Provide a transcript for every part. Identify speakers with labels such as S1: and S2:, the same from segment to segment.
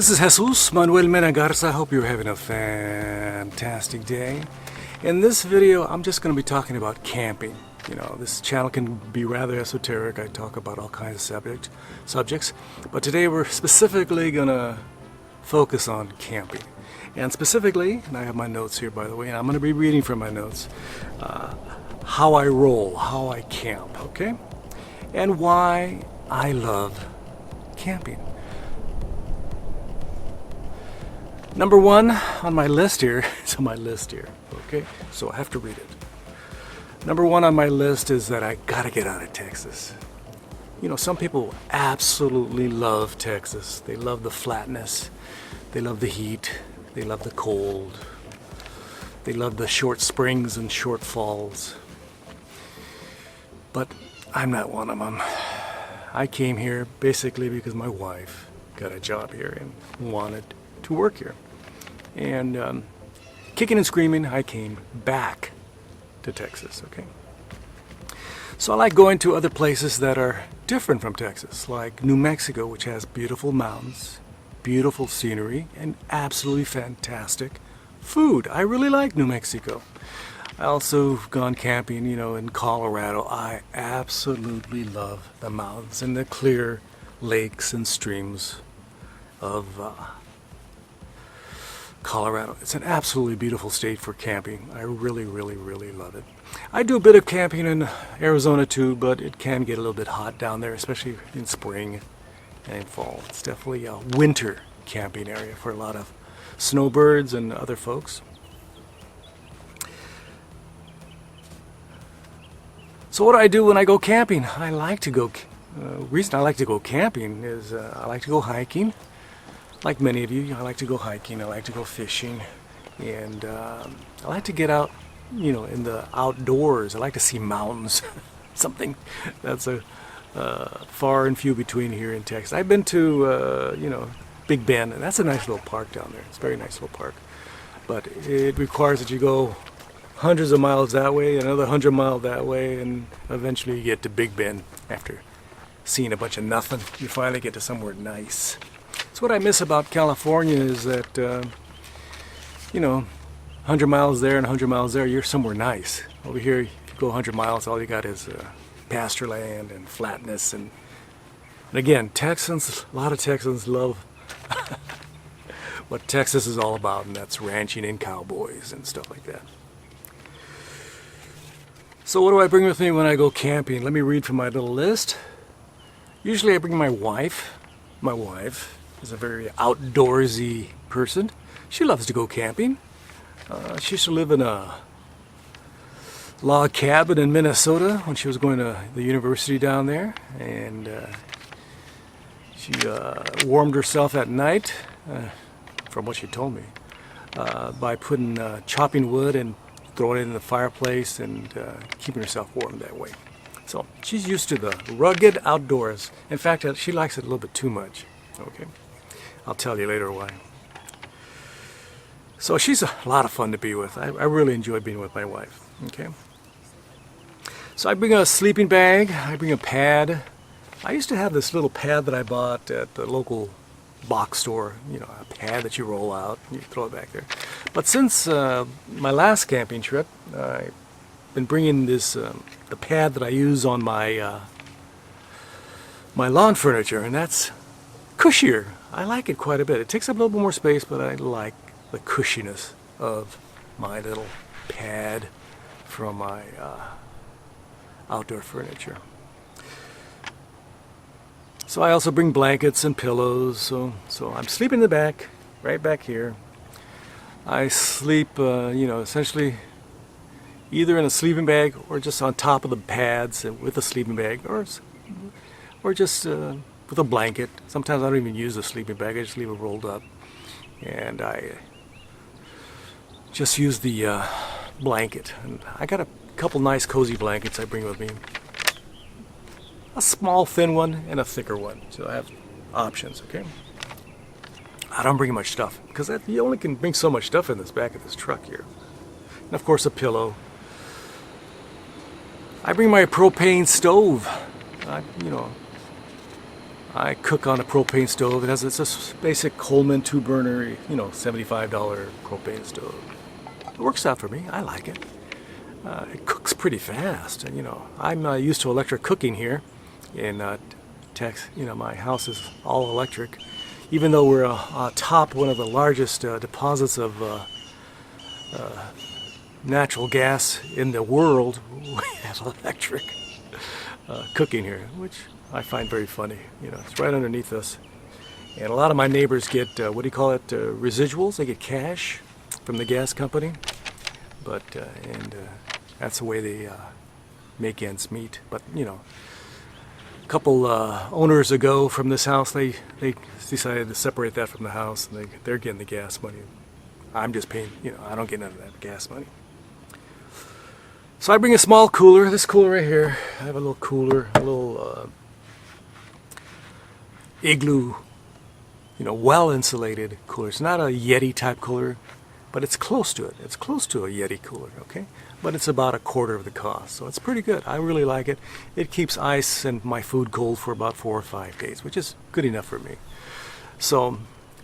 S1: This is Jesús, Manuel, Mena, Garza. Hope you're having a fantastic day. In this video, I'm just going to be talking about camping. You know, this channel can be rather esoteric. I talk about all kinds of subjects. But today we're specifically going to focus on camping. And specifically, and I have my notes here by the way, and I'm going to be reading from my notes, how I roll, how I camp, okay? And why I love camping. Number one on my list here, it's on my list here, okay? So I have to read it. Number one on my list is that I gotta get out of Texas. You know, some people absolutely love Texas. They love the flatness, they love the heat, they love the cold, they love the short springs and short falls. But I'm not one of them. I came here basically because my wife got a job here and wanted to work here. And kicking and screaming, I came back to Texas, okay? So I like going to other places that are different from Texas, like New Mexico, which has beautiful mountains, beautiful scenery, and absolutely fantastic food. I really like New Mexico. I also have gone camping, you know, in Colorado. I absolutely love the mountains and the clear lakes and streams of Colorado. It's an absolutely beautiful state for camping. I really, really, really love it. I do a bit of camping in Arizona too, but it can get a little bit hot down there, especially in spring and in fall. It's definitely a winter camping area for a lot of snowbirds and other folks. So what do I do when I go camping? I like to go, reason I like to go camping is I like to go hiking. Like many of you, I like to go hiking, I like to go fishing, and I like to get out, you know, in the outdoors. I like to see mountains, something that's far and few between here in Texas. I've been to, you know, Big Bend, and that's a nice little park down there. It's a very nice little park, but it requires that you go hundreds of miles that way, another 100 miles that way, and eventually you get to Big Bend after seeing a bunch of nothing. You finally get to somewhere nice. So what I miss about California is that, you know, 100 miles there and 100 miles there, you're somewhere nice. Over here, if you go 100 miles, all you got is pasture land and flatness. And again, Texans, a lot of Texans love what Texas is all about, and that's ranching and cowboys and stuff like that. So what do I bring with me when I go camping? Let me read from my little list. Usually I bring my wife. My wife is a very outdoorsy person. She loves to go camping. She used to live in a log cabin in Minnesota when she was going to the university down there, and she warmed herself at night, from what she told me, by putting chopping wood and throwing it in the fireplace and keeping herself warm that way. So she's used to the rugged outdoors. In fact, she likes it a little bit too much. Okay, I'll tell you later why. So she's a lot of fun to be with. I really enjoy being with my wife. Okay. So I bring a sleeping bag. I bring a pad. I used to have this little pad that I bought at the local box store. You know, a pad that you roll out and you throw it back there. But since my last camping trip, I've been bringing this the pad that I use on my my lawn furniture, and that's cushier. I like it quite a bit. It takes up a little bit more space, but I like the cushiness of my little pad from my outdoor furniture. So I also bring blankets and pillows. So I'm sleeping in the back, right back here. I sleep, you know, essentially either in a sleeping bag or just on top of the pads with a sleeping bag, or just with a blanket. Sometimes I don't even use a sleeping bag. I just leave it rolled up, and I just use the blanket. And I got a couple nice cozy blankets I bring with me. A small thin one and a thicker one, so I have options. Okay. I don't bring much stuff because you only can bring so much stuff in this back of this truck here. And of course a pillow. I bring my propane stove. You know, I cook on a propane stove. It's a basic Coleman 2-burner, you know, $75 propane stove. It works out for me. I like it. It cooks pretty fast. And, you know, I'm used to electric cooking here in Texas. You know, my house is all electric. Even though we're atop one of the largest deposits of natural gas in the world, we have electric cooking here, which I find very funny. You know, it's right underneath us. And a lot of my neighbors get, what do you call it, residuals. They get cash from the gas company. But, that's the way they make ends meet. But, you know, a couple owners ago from this house, they decided to separate that from the house, and they're getting the gas money. I'm just paying, you know, I don't get none of that gas money. So I bring a small cooler, this cooler right here. I have a little cooler, a little igloo, you know, well-insulated cooler. It's not a Yeti type cooler, but it's close to it. It's close to a Yeti cooler, okay? But it's about a quarter of the cost, so it's pretty good. I really like it. It keeps ice and my food cold for about 4 or 5 days, which is good enough for me. So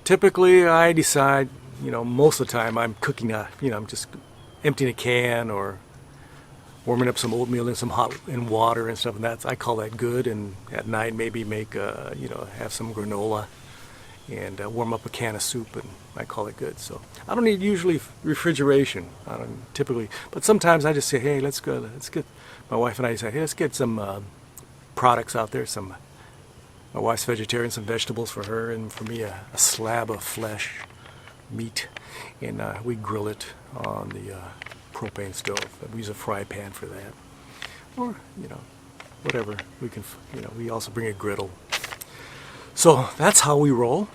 S1: typically I decide, you know, most of the time I'm cooking, you know, I'm just emptying a can or warming up some oatmeal in some hot in water and stuff, and I call that good. And at night maybe make, you know, have some granola and warm up a can of soup, and I call it good. So I don't need usually refrigeration. I don't typically, but sometimes I just say, hey, let's get. My wife and I say, hey, let's get some products out there. My wife's vegetarian, some vegetables for her, and for me a slab of flesh, meat, and we grill it on the propane stove. We use a fry pan for that, or you know, whatever we can. You know, we also bring a griddle. So that's how we roll.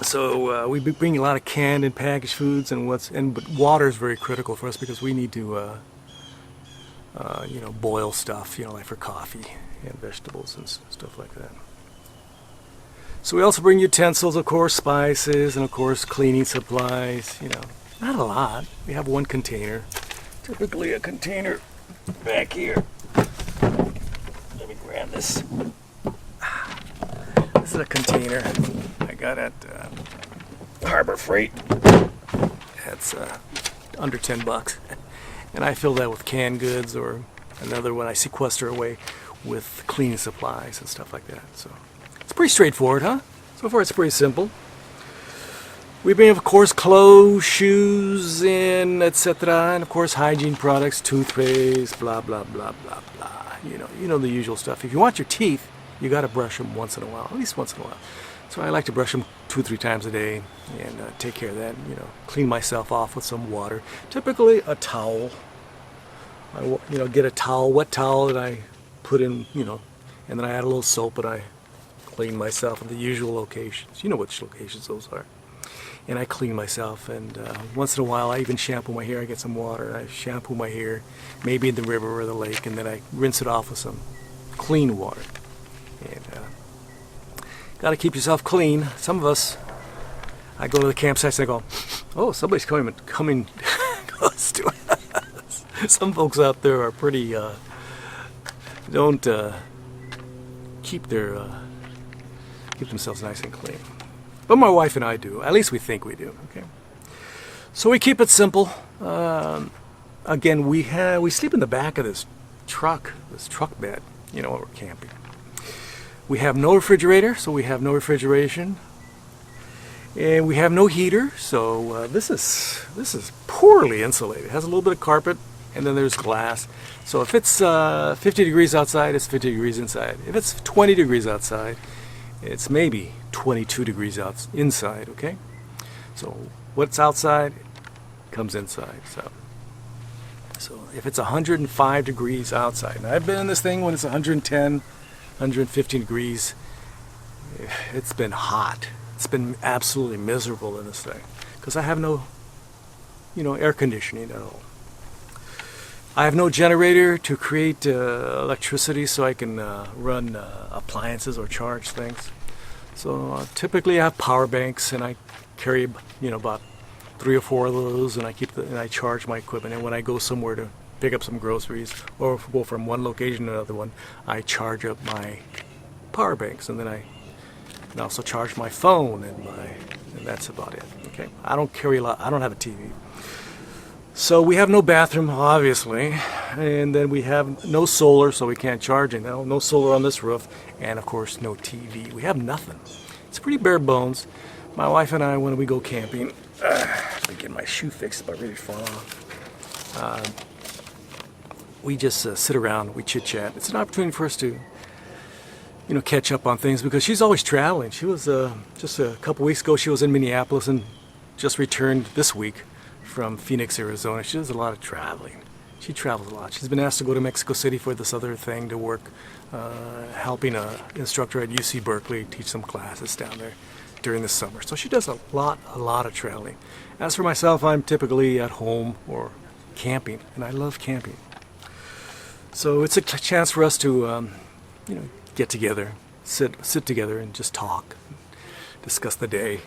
S1: So we bring a lot of canned and packaged foods, but water is very critical for us because we need to, you know, boil stuff, you know, like for coffee and vegetables and stuff like that. So we also bring utensils, of course, spices, and of course cleaning supplies. You know, not a lot. We have one container, typically a container back here. Let me grab this. This is a container I got at Harbor Freight. That's under $10, and I fill that with canned goods, or another one I sequester away with cleaning supplies and stuff like that. So it's pretty straightforward, huh? So far it's pretty simple. We bring, of course, clothes, shoes, and etc., and of course hygiene products, toothpaste, blah blah blah blah blah. You know the usual stuff. If you want your teeth, you got to brush them once in a while, at least once in a while. So I like to brush them 2 or 3 times a day and take care of that. You know, clean myself off with some water. Typically a towel. You know, get a towel, wet towel that I put in, you know, and then I add a little soap and I clean myself at the usual locations. You know which locations those are. And I clean myself, and once in a while I even shampoo my hair. I get some water and I shampoo my hair, maybe in the river or the lake, and then I rinse it off with some clean water. And got to keep yourself clean. Some of us, I go to the campsites and I go, oh, somebody's coming close to us. Some folks out there are pretty, don't keep themselves nice and clean. But my wife and I do. At least we think we do. Okay. So we keep it simple. Again, we sleep in the back of this truck bed. You know, when we're camping. We have no refrigerator, so we have no refrigeration, and we have no heater. So this is poorly insulated. It has a little bit of carpet, and then there's glass. So if it's 50 degrees outside, it's 50 degrees inside. If it's 20 degrees outside, it's maybe 22 degrees inside. Okay, so what's outside comes inside. So if it's 105 degrees outside, and I've been in this thing when it's 110. 115 degrees. It's been hot. It's been absolutely miserable in this thing because I have no, you know, air conditioning at all. I have no generator to create electricity so I can run appliances or charge things. So typically I have power banks, and I carry, you know, about 3 or 4 of those, and I charge my equipment. And when I go somewhere to pick up some groceries or go from one location to another one, I charge up my power banks, and then I can also charge my phone, and that's about it. Okay, I don't carry a lot. I don't have a TV. So we have no bathroom, obviously, and then we have no solar, so we can't charge it. No solar on this roof, and of course no TV. We have nothing. It's pretty bare bones. My wife and I, when we go camping, let me get my shoe fixed, but really far off. We just sit around, we chit chat. It's an opportunity for us to, catch up on things, because she's always traveling. She was just a couple weeks ago. She was in Minneapolis and just returned this week from Phoenix, Arizona. She does a lot of traveling. She travels a lot. She's been asked to go to Mexico City for this other thing to work, helping an instructor at UC Berkeley teach some classes down there during the summer. So she does a lot of traveling. As for myself, I'm typically at home or camping, and I love camping. So it's a chance for us to, get together, sit together, and just talk, discuss the day.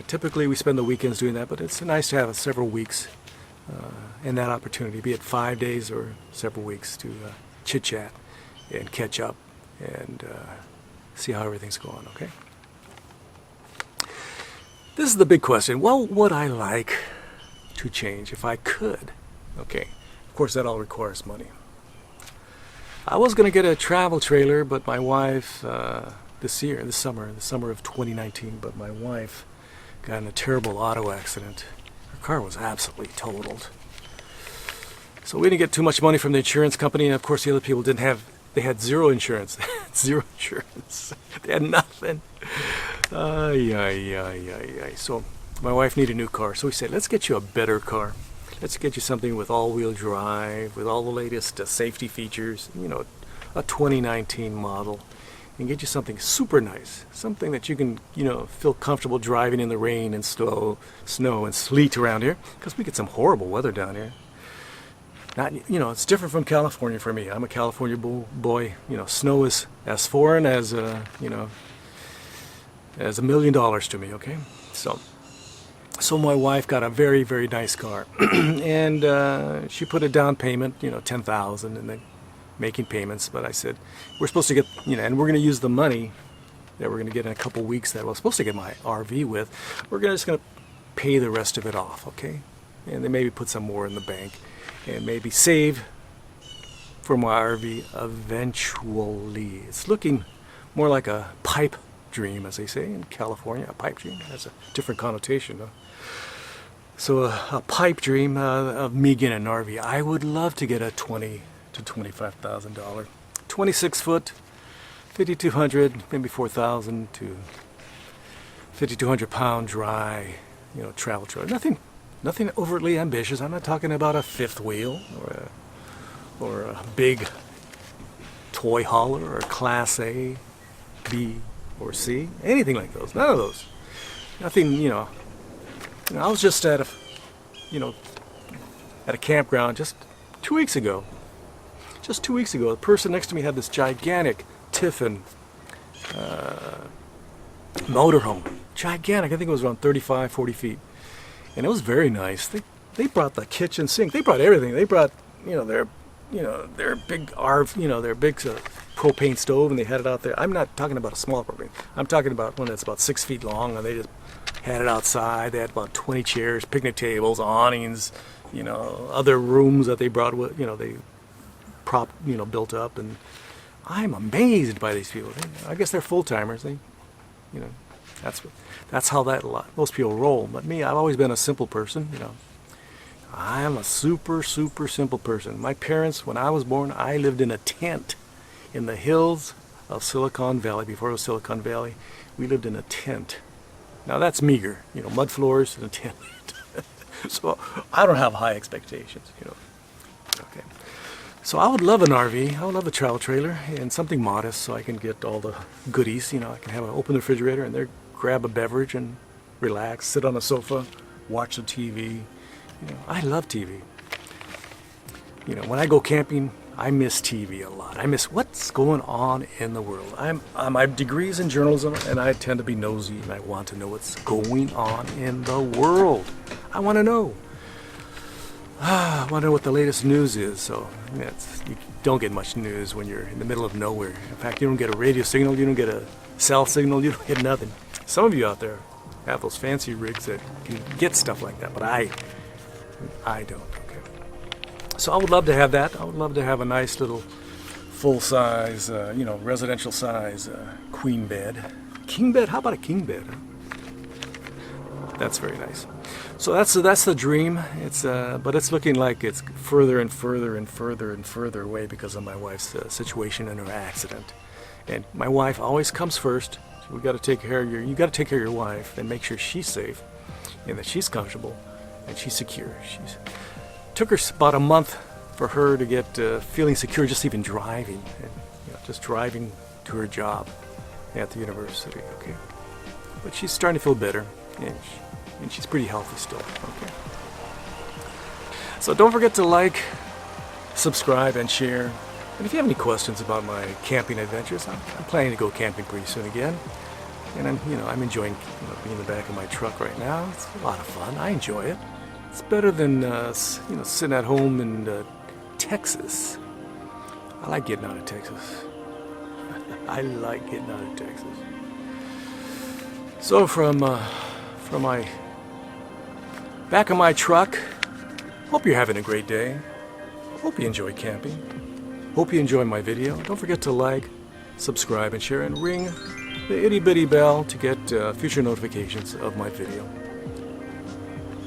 S1: Typically we spend the weekends doing that, but it's nice to have several weeks and that opportunity, be it 5 days or several weeks, to chit-chat and catch up and see how everything's going, okay? This is the big question. What would I like to change if I could? Okay, of course that all requires money. I was going to get a travel trailer, but my wife, this summer of 2019, but my wife got in a terrible auto accident. Her car was absolutely totaled. So we didn't get too much money from the insurance company, and of course the other people they had zero insurance. Zero insurance. They had nothing. So my wife needed a new car, so we said, let's get you a better car. Let's get you something with all-wheel drive, with all the latest safety features, a 2019 model, and get you something super nice, something that you can, feel comfortable driving in the rain and snow and sleet around here, because we get some horrible weather down here. Not, it's different from California for me. I'm a California boy. Snow is as foreign as, as $1 million to me, okay? So my wife got a very, very nice car, and she put a down payment, $10,000, and then making payments. But I said, we're supposed to get, and we're going to use the money that we're going to get in a couple weeks that I was supposed to get my RV with. We're just going to pay the rest of it off, okay? And then maybe put some more in the bank, and maybe save for my RV eventually. It's looking more like a pipe dream, as they say in California. A pipe dream has a different connotation, though. So a pipe dream of me getting an RV. I would love to get a $20,000 to $25,000, 26-foot, 5,200, maybe 4,000 to 5,200 pound dry, travel trailer. Nothing overtly ambitious. I'm not talking about a fifth wheel or a big toy hauler or a Class A, B, or C, anything like those. None of those. Nothing, I was just at a campground just 2 weeks ago. Just 2 weeks ago, the person next to me had this gigantic Tiffin motorhome. Gigantic. I think it was around 35, 40 feet. And it was very nice. They brought the kitchen sink. They brought everything. They brought, their big their big propane stove, and they had it out there. I'm not talking about a small propane. I'm talking about one that's about 6 feet long, and they just had it outside. They had about 20 chairs, picnic tables, awnings, other rooms that they brought with, they built up. And I'm amazed by these people. I guess they're full-timers. That's how most people roll. But me, I've always been a simple person, I'm a super simple person. My parents, when I was born, I lived in a tent in the hills of Silicon Valley. Before it was Silicon Valley, we lived in a tent. Now that's meager, mud floors and a tent. So I don't have high expectations, Okay. So I would love an RV. I would love a travel trailer and something modest, so I can get all the goodies. I can have an open refrigerator and there, grab a beverage and relax, sit on a sofa, watch the TV. I love TV. When I go camping, I miss TV a lot. I miss what's going on in the world. I have degrees in journalism, and I tend to be nosy, and I want to know what's going on in the world. I want to know. I wonder what the latest news is. So you don't get much news when you're in the middle of nowhere. In fact, you don't get a radio signal, you don't get a cell signal, you don't get nothing. Some of you out there have those fancy rigs that can get stuff like that, but I don't. Okay. So I would love to have that. I would love to have a nice little full-size, residential size queen bed. King bed? How about a king bed? That's very nice. So that's the dream. But it's looking like it's further and further and further and further away because of my wife's situation and her accident. And my wife always comes first. So you got to take care of your wife and make sure she's safe and that she's comfortable and she's secure. Took her about a month for her to get feeling secure, just even driving, and just driving to her job at the university. Okay, but she's starting to feel better, and she's pretty healthy still. Okay, so don't forget to like, subscribe, and share. And if you have any questions about my camping adventures, I'm planning to go camping pretty soon again. And I'm enjoying being in the back of my truck right now. It's a lot of fun. I enjoy it. It's better than sitting at home in Texas. I like getting out of Texas. I like getting out of Texas. So from my back of my truck, hope you're having a great day. Hope you enjoy camping. Hope you enjoy my video. Don't forget to like, subscribe, and share, and ring the itty-bitty bell to get future notifications of my video.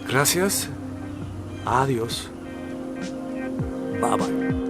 S1: Gracias. Adios. Bye-bye.